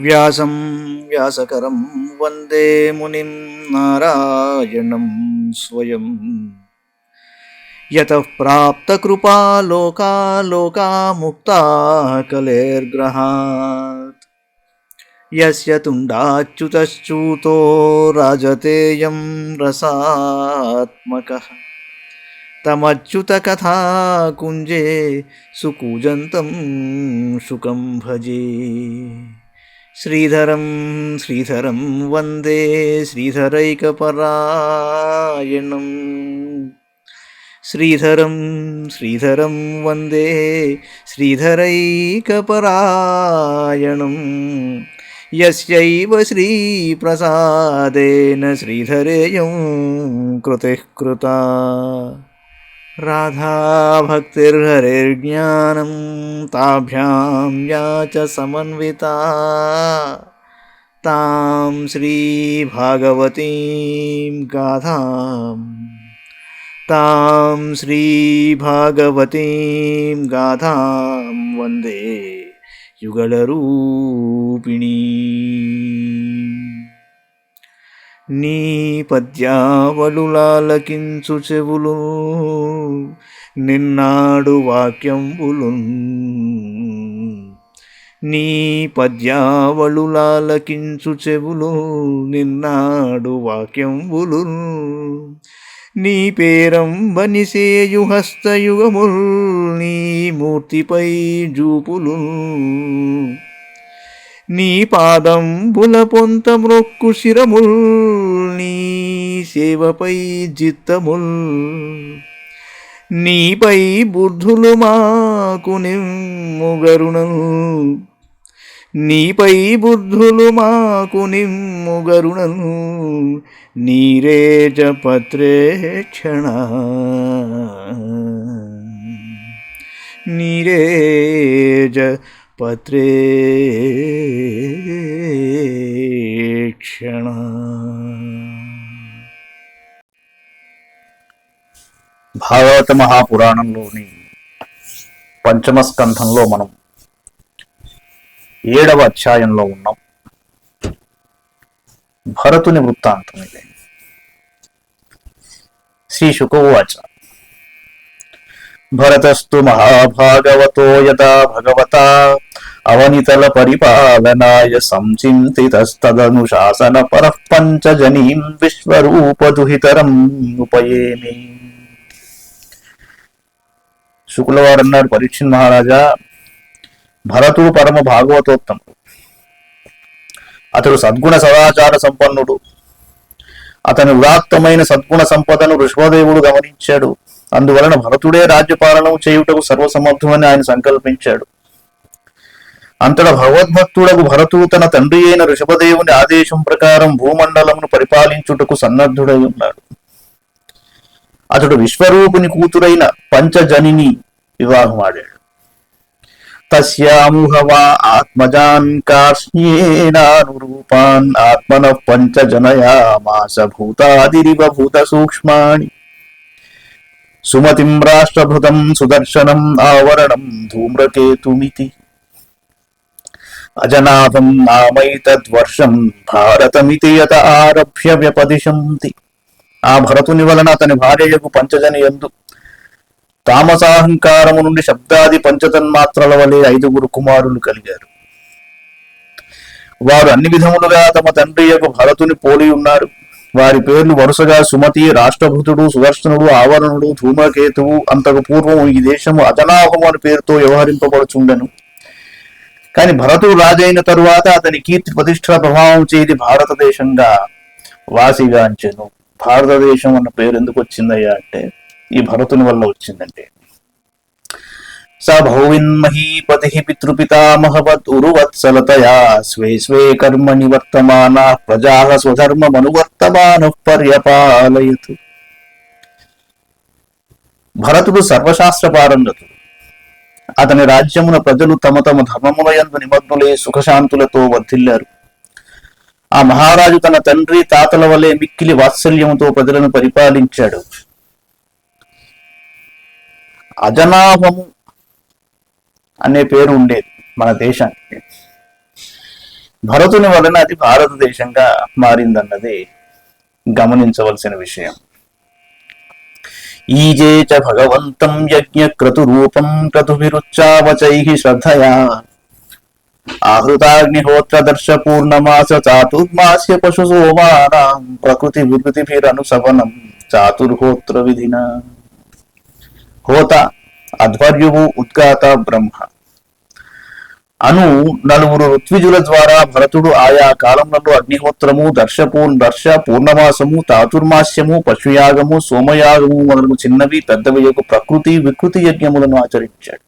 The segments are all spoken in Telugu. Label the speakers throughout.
Speaker 1: వ్యాసం వ్యాసకరం వందే మునిం నారాయణం స్వయం. యతః ప్రాప్తకృపా లోకా లోకా ముక్తా కలేర్గ్రహాత్. యస్య తుండాచ్యుతశ్చ్యుతో రాజతేయం రసాత్మకః. తమచ్యుతకథా కుంజే సుకూజంతం శుకం భజే. శ్రీధరం శ్రీధరం వందే శ్రీధరైకపరాయణం. శ్రీధరం శ్రీధరం వందే శ్రీధరైకపరాయణం. యస్యైవ శ్రీప్రసాదేన శ్రీధరేయం కృతిః కృతా. రాధాభక్తిర్హరిర్జ్ఞానం తాభ్యాం యా చ సమన్వితా. తాం శ్రీభాగవతీం గాథాం వందే యుగళరూపిణీ. నీ పద్యావళులాలకించు చెవులు నిన్నాడు వాక్యంబులు. నీ పద్యావళులాలకించు చెవులు నిన్నాడు వాక్యంబులు. నీ పేరంబనిసేయు హస్తయుగముల్ నీ మూర్తిపై జూపులు. నీ పాదంబుల పొంత మ్రొక్కు శిరముల్ నీ సేవపై జిత్తముల్. నీపై బుద్ధులు మాకు నిమ్ముగరుణం. నీపై బుద్ధులు మాకు నిమ్ముగరుణం. నీరేజ పత్రేక్షణ నీరేజ పత్రేక్షణ.
Speaker 2: భాగవత మహాపురాణంలోని పంచమ స్కంధంలో మనం 7వ అధ్యాయంలో ఉన్నాం. భరతుని వృత్తాంతం ఇది. శ్రీ శుకవాచ. భరతస్తు మహాభాగవతో యదా భగవతా అవనితల పరిపాలనాయ సంచింతితస్తదనుశాసన పరః పంచజనీం విశ్వరూపదుహితరం ఉపయేమి. శుకులవారు అన్నాడు, పరీక్షిత్ మహారాజా, భరతుడు పరమ భాగవతోత్తముడు. అతడు సద్గుణ సదాచార సంపన్నుడు. అతని ఉదాత్తమైన సద్గుణ సంపదను ఋషభదేవుడు గమనించాడు. అందువలన భరతుడే రాజ్యపాలన చేయుటకు సర్వసమర్థమని ఆయన సంకల్పించాడు. అంతటా భగవద్భక్తుడకు భరతుడు తన తండ్రి అయిన ఋషభదేవుని ఆదేశం ప్రకారం భూమండలమును పరిపాలించుటకు సన్నద్ధుడై ఉన్నాడు. అతడు విశ్వరూపుని కూతురైన పంచజనిని వివాహమాడాడు. తస్యాముహవా ఆత్మజాన్ కార్ష్ణ్యేనానురూపాన్ ఆత్మనః పంచజనయామాస భూతాదిరివ భూత సూక్ష్మాణి. సుమతిం రాష్ట్రభృతం సుదర్శనం ఆవరణం ధూమ్రకేతుమితి. అజనాభం నామైతద్వర్షం భారతమితి యత ఆరభ్య వ్యపదిశంతి. ఆ భరతుని వలన అతని భార్యకు పంచజని యందు తామసాహంకారము నుండి శబ్దాది పంచతన్మాత్రల వలె 5 కుమారులు కలిగారు. వారు అన్ని విధములుగా తమ తండ్రి యొక్క భరతుని పోలి ఉన్నారు. వారి పేర్లు వరుసగా సుమతి, రాష్ట్రభృతుడు, సుదర్శనుడు, ఆవరణుడు, ధూమకేతువు. అంతకు పూర్వం ఈ దేశము అజనాభము అని పేరుతో వ్యవహరింపబడుచుండెను. కాని భరతుడు రాజైన తరువాత అతని కీర్తి ప్రతిష్టల ప్రభావం చేది భారతదేశంగా వాసిగాంచెను. భారతదేశం అన్న పేరు ఎందుకు వచ్చిందయ్యా అంటే ఈ భరతుని వల్ల వచ్చిందంటే, స భౌవిన్మహీపతి పితృపితామహవత్ ఉరువత్సలతయా స్వే స్వే కర్మణి వర్తమానా ప్రజా స్వధర్మమనువర్తమానః పర్యపాలయతు. భరతుడు సర్వశాస్త్ర పారంగతుడు. అతని రాజ్యమున ప్రజలు తమ తమ ధర్మముల యందు నిమగ్నులై సుఖశాంతులతో వర్ధిల్లారు. ఆ మహారాజు తన తండ్రి తాతల వలె మిక్కిలి వాత్సల్యముతో ప్రజలను పరిపాలించాడు. అజనాభము అనే పేరు ఉండేది మన దేశానికి. భరతుని వలన అది భారతదేశంగా మారిందన్నది గమనించవలసిన విషయం. ఈజే చ భగవంతం యజ్ఞ క్రతు రూపం క్రతుభిరుచ్చావచై శ్రద్ధయా ఆహృతాగ్నిహోత్ర దర్శ పూర్ణమాస చాతుర్మాస్య పశు సోమానాం ప్రకృతి వికృతిభిరనుసవనం చాతుర్హోత్ర విధిన. హోత అధ్వర్యువు ఉద్గాత బ్రహ్మ అను నలుగురు ఋత్విజుల ద్వారా భరతుడు ఆయా కాలములలో అగ్నిహోత్రము, దర్శ పూర్ణమాసము, చాతుర్మాస్యము, పశుయాగము, సోమయాగము మొదలగు చిన్నవి పెద్దవి ప్రకృతి వికృతి యజ్ఞములను ఆచరించాడు.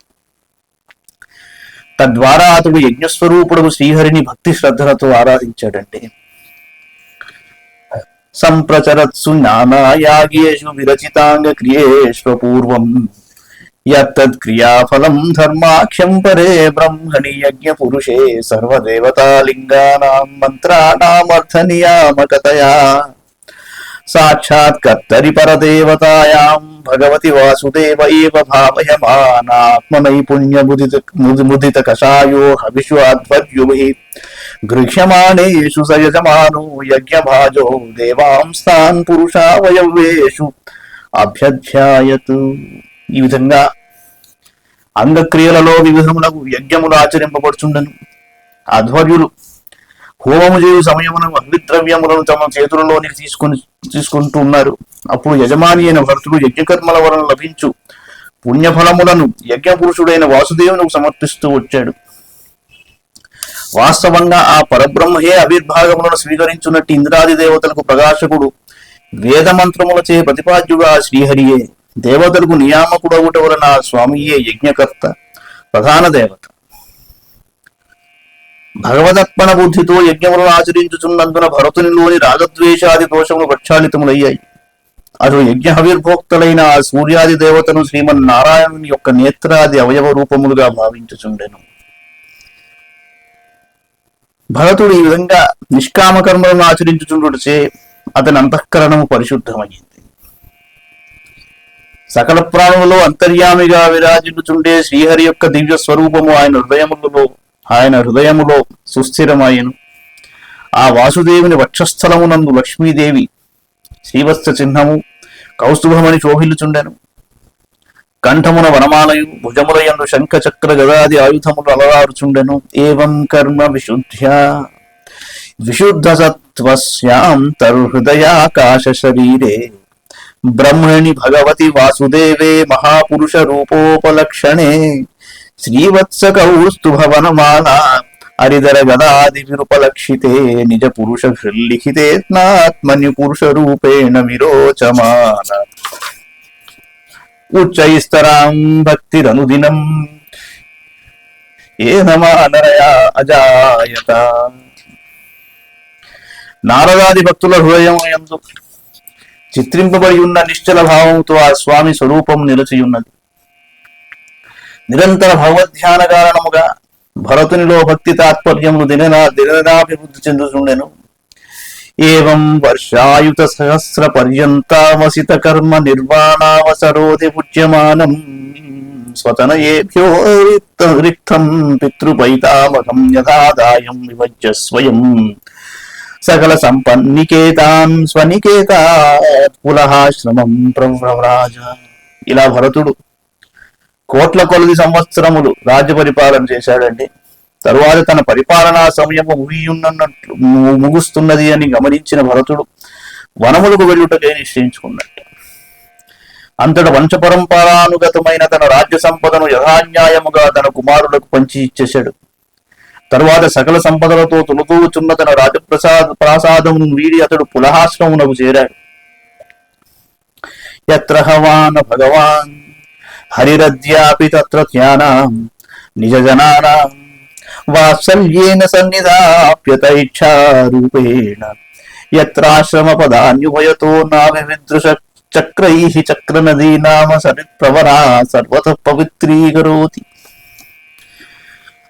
Speaker 2: తద్వారా అతడు యజ్ఞస్వరూపుడు శ్రీహరిని భక్తి శ్రద్ధలతో ఆరాధించాడంటే. సంప్రచరత్సు నానాయాగేషు విరచితాంగ క్రియేష్వ పూర్వం యత్తద్ క్రియాఫలం ధర్మాఖ్యం పరే బ్రహ్మణి యజ్ఞ పురుషే సర్వదేవతాలింగానాం మంత్రాణామర్థనియామకతయా సాక్షాత్ కర్తరి పరదేవతాయాం భగవతి వాసుదేవ ఏవ భావయమానాత్మనైపుణ్య ముదిత కషాయో హవిషు అధ్వర్యుభిః గృహ్యమానేషు సయజమానో యజ్ఞభాజో దేవాంస్తాన్ పురుషావయవేషు అభ్యధ్యాయతు. ఈ విధంగా అంగక్రియలలో వివిధములకు యజ్ఞములు ఆచరింపబడుచుండను. అధ్వర్యులు హోమము చేయు సమయమున అగ్నిద్రవ్యములను తమ చేతులలోనికి తీసుకుంటూ ఉన్నారు. అప్పుడు యజమాని అయిన భరతుడు యజ్ఞకర్మల వలన లభించు పుణ్యఫలములను యజ్ఞ పురుషుడైన వాసుదేవునికి సమర్పిస్తూ వచ్చాడు. వాస్తవంగా ఆ పరబ్రహ్మయే ఆవిర్భాగములను స్వీకరించున్నట్టు ఇంద్రాది దేవతలకు ప్రకాశకుడు, వేద మంత్రములచే ప్రతిపాద్యుడు ఆ శ్రీహరియే. దేవతలకు నియామకుడు అవుట వలన ఆ స్వామియే యజ్ఞకర్త, ప్రధాన దేవత. భగవదర్పణ బుద్ధితో యజ్ఞములను ఆచరించుచున్నందున భరతునిలోని రాగద్వేషాది దోషములు ప్రక్షాళితములయ్యాయి. అటు యజ్ఞ హవిర్భోక్తులైన ఆ సూర్యాది దేవతను శ్రీమన్నారాయణుని యొక్క నేత్రాది అవయవ రూపములుగా భావించుచుండెను. భరతుడు ఈ విధంగా నిష్కామ కర్మలను ఆచరించుచుండుటచే అతని అంతఃకరణము పరిశుద్ధమైంది. సకల ప్రాణులలో అంతర్యామిగా విరాజిల్లుచుండే శ్రీహరి యొక్క దివ్య స్వరూపము ఆయన హృదయములో సుస్థిరమాయను. ఆ వాసుదేవుని వక్షస్థలమునందు లక్ష్మీదేవి శ్రీవత్స చిహ్నము కౌస్తుభమని శోభిల్లుచుండెను. కంఠమున వనమాలయు, భుజములయందు శంఖ చక్ర గదాది ఆయుధములు అలరారుచుండెను. ఏవం కర్మ విశుద్ధ సత్వస్యాం తరుహృదయాకాశ శరీరే బ్రహ్మణి భగవతి వాసుదేవే మహాపురుష రూపోపలక్షణే శ్రీవత్స కౌస్తుభవనమాల హరిధర గదాది విరుపలక్షితే నిజ పురుష లిఖితేత్నాత్మన్యు పురుష రూపేణ విరోచమాన ఉచ్చైస్తరాం భక్తిరనుదినం ఏనమానరయా అజాయత. నారదాది భక్తుల హృదయం యందు చిత్రింపబడి ఉన్న నిశ్చల భావంతో ఆ స్వామి స్వరూపం నిలిచియున్నది. నిరంతర భగవద్ధ్యాన కారణముగా భరతునిలో భక్తి తాత్పర్యములు దినదినాభివృద్ధి చెందుతుండెను. ఏవం వర్షాయుత సహస్ర పర్యంతామసిత కర్మ నిర్వాణావసరోధి పూజ్యమానం స్వతనయేభ్యో రిక్తం పితృపైతామకం యథాదాయం విభజ్య స్వయం సకల సంపన్నికేతాం స్వనికేతా పులహాశ్రమం ప్రవ్రరాజ. ఇలా భరతుడు కోట్ల కొలది సంవత్సరములు రాజ్య పరిపాలన చేశాడండి. తరువాత తన పరిపాలనా సమయము ముగుస్తున్నది అని గమనించిన భరతుడు వనములకు వెళ్ళుటకే నిశ్చయించుకున్నట్టు. అంతట వంశపరంపరానుగతమైన తన రాజ్య సంపదను యథాన్యాయముగా తన కుమారులకు పంచి ఇచ్చేశాడు. తరువాత సకల సంపదలతో తొలుతూచున్న తన రాజప్రాసాదమును వీడి అతడు పులహాశ్రమునకు చేరాడు. యత్ర హవాన భగవాన్ హరిరద్యాపి తత్ర ధ్యానాం నిజ జనానాం వాత్సల్యేన సన్నిధాప్యత ఇచ్ఛారూపేణ యత్రాశ్రమ పదాన్యుభయతో నావివిదృశ చక్రైః చక్రనదీ నామ సరిత్ప్రవరా సర్వతః పవిత్రీకరోతి.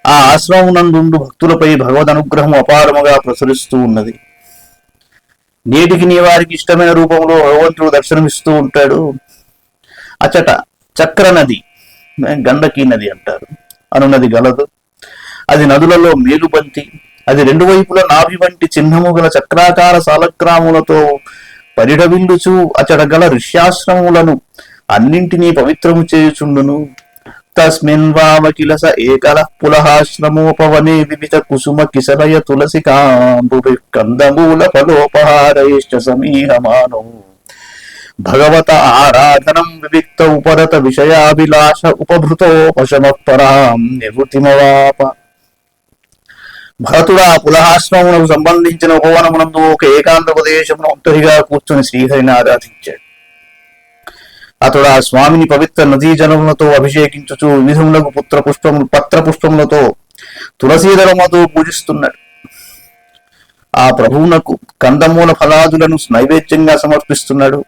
Speaker 2: ఆ ఆశ్రమం నందు భక్తులపై భగవద్ అనుగ్రహం అపారముగా ప్రసరిస్తూ ఉన్నది. నేటికి నీ వారికి ఇష్టమైన రూపంలో భగవంతుడు దర్శనమిస్తూ ఉంటాడు. అచట చక్ర నది, గండకీ నది అంటారు, అనునది గలదు. అది నదులలో మేలుబంతి, అది రెండు వైపుల నాభి వంటి చిహ్నము గల చక్రాకార సాలగ్రాములతో పరిడవిల్లుచు అచడ గల ఋష్యాశ్రములను అన్నింటినీ పవిత్రము చేయుచుండును. తస్మిన్ వామకిల స ఏకల పులహాశ్రమోపవనే వివిధ కుసుమ కిసలయ తులసి కాంబు కందమూల ఫలోపహారైశ్చ సమీహమానో భగవత ఆరాధనం వివిక్త ఉపరత విషయాభిలాష ఉపభృతోపశమ పరాం నివృత్తిమవాప. భరతుడు ఆ పులహాశ్రమమునకు సంబంధించిన ఉపవనమునందు ఒక ఏకాంత ప్రదేశమును ఒంటరిగా కూర్చుని శ్రీహరిని ఆరాధించాడు. అతడు ఆ స్వామిని పవిత్ర నదీ జలములతో అభిషేకించుచు వివిధములకు పత్ర పుష్పములతో తులసీదళములతో పూజిస్తున్నాడు. ఆ ప్రభువునకు కందమూల ఫలాదులను నైవేద్యంగా సమర్పిస్తున్నాడు.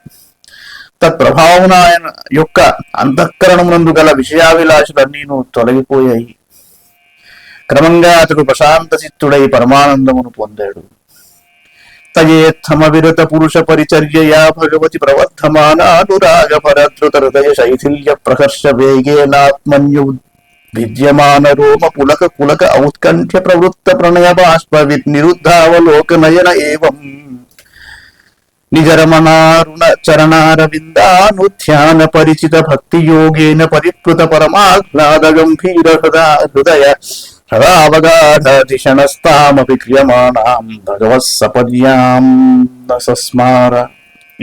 Speaker 2: తత్ప్రభావమున ఆయన యొక్క అంతఃకరణమునందు గల విషయాభిలాషులన్నీ తొలగిపోయాయి. క్రమంగా అతడు ప్రశాంత చిత్తుడై పరమానందమును పొందాడు. తయేత్తమ విరత పురుష పరిచర్యయా భగవతి ప్రవర్ధమానానురాగ పరధృత హృదయ శైథిల్య ప్రహర్ష వేగేనాత్మన్యు విద్యమాన రోమ పులక పులక ఔత్కంఠ్య ప్రవృత్త ప్రణయ బాష్పవిత్ నిరుద్ధావలోక నయన ఏవం నిజరమణారుణ చరణారవిందానుధ్యాన పరిచిత భక్తి యోగేన పరిప్లుత పరమాహ్లాద గంభీర హృదయ హృదావగాఢిషణస్తామపి క్రియమాణాం భగవత్ సపర్యాం సస్మార.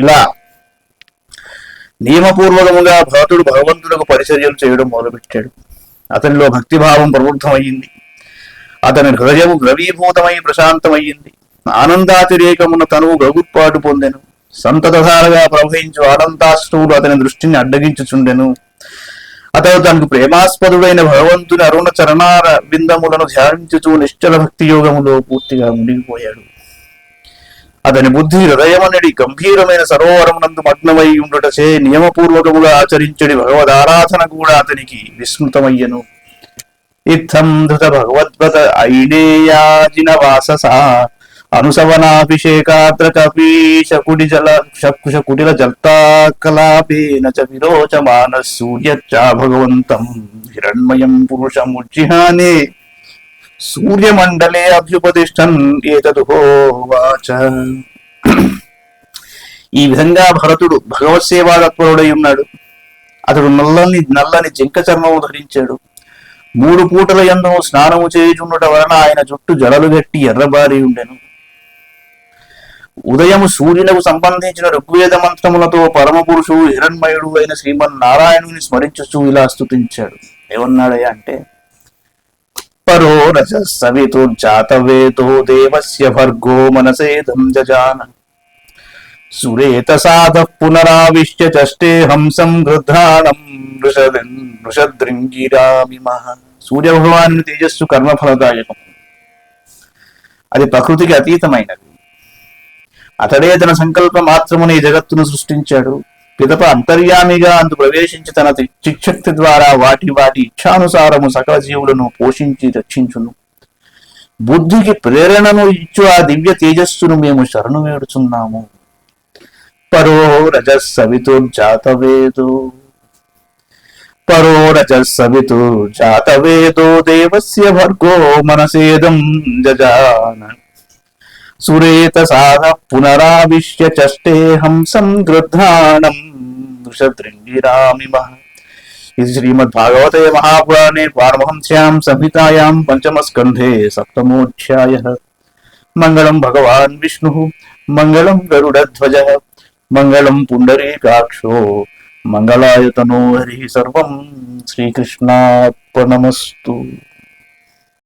Speaker 2: ఇలా నియమపూర్వకముగా భరతుడు భగవంతులకు పరిచర్యలు చేయడం మొదలుపెట్టాడు. అతనిలో భక్తిభావం ప్రవృద్ధమయ్యింది. అతని హృదయము ద్రవీభూతమై ప్రశాంతమయ్యింది. ఆనందాతిరేకమున తనువు గగుర్పాటు పొందెను. సంతతధారగా ప్రవహించు ఆనందాశ్రువులు అతని దృష్టిని అడ్డగించుచుండెను. అతడు తనకు ప్రేమాస్పదుడైన భగవంతుని అరుణ చరణార బిందములను ధ్యానించుచూ నిశ్చల భక్తి యోగములో పూర్తిగా మునిగిపోయాడు. అతని బుద్ధి హృదయమనడి గంభీరమైన సరోవరమునందు మగ్నమై ఉండుటచే నియమపూర్వకముగా ఆచరించడి భగవదారాధన కూడా అతనికి విస్మృతమయ్యను. ఇత్థం ధృత భగవద్వత ఐనేయాజిన వాససా అనుసవనాభిషేకాద్ర కపీశ కుటిల జల్తాకలాపేన చ విరోచమాన సూర్యచ్చా భగవంతం హిరణ్మయం పురుషముజ్జిహానే సూర్యమండలే అభ్యుపతిష్టన్ ఏతదుహోవాచ. ఈ విధంగా భరతుడు భగవత్ సేవాతత్పరుడై ఉన్నాడు. అతడు నల్లని జింక చర్మము ధరించాడు. 3 పూటల యందు స్నానము చేయుచుండుట వలన ఆయన జుట్టు జడలు గట్టి ఎర్రబారి ఉండెను. ఉదయము సూర్యునకు సంబంధించిన ఋగ్వేద మంత్రములతో పరమ పురుషుడు హిరణ్మయుడు అయిన శ్రీమన్నారాయణుని స్మరించుచూ ఇలా స్తుతించాడు. ఏమన్నాడయ్యా అంటే, పరో రజసవితుర్జాతవేదో దేవస్య భర్గో మనసేదం జజాన సురేత సాధ పునరావిశ్య చష్టే హంసం గృధ్రాణం వృషదృంగిరామిమః. సూర్యభగవాను తేజస్సు కర్మఫలదాయకం. అది ప్రకృతికి అతీతమైనది. అతడే తన సంకల్ప మాత్రమున ఈ జగత్తును సృష్టించాడు. పిదప అంతర్యామిగా అందు ప్రవేశించి తన చిచ్చక్తి ద్వారా వాటి ఇచ్ఛానుసారము సకల జీవులను పోషించి రక్షించును. బుద్ధికి ప్రేరణను ఇచ్చు ఆ దివ్య తేజస్సును మేము శరణు వేడుచున్నాము. పరో రజస్సవితుర్జాతవేదో దేవస్య భర్గో మనసేదం జజాన సురేత సాధ పునరావిశ్య చష్టే హంసం గృధ్రాణం వృషదృంగిరామిమః. ఇది శ్రీమద్భాగవతే మహాపురాణే పారమహంస్యాం సంహితాయాం పంచమస్కంధే సప్తమోధ్యాయః. మంగళం భగవాన్ విష్ణుః, మంగళం గరుడధ్వజః, మంగళం పుండరీకాక్షో, మంగళాయ తనో హరి. సర్వం శ్రీకృష్ణార్పణమస్తు.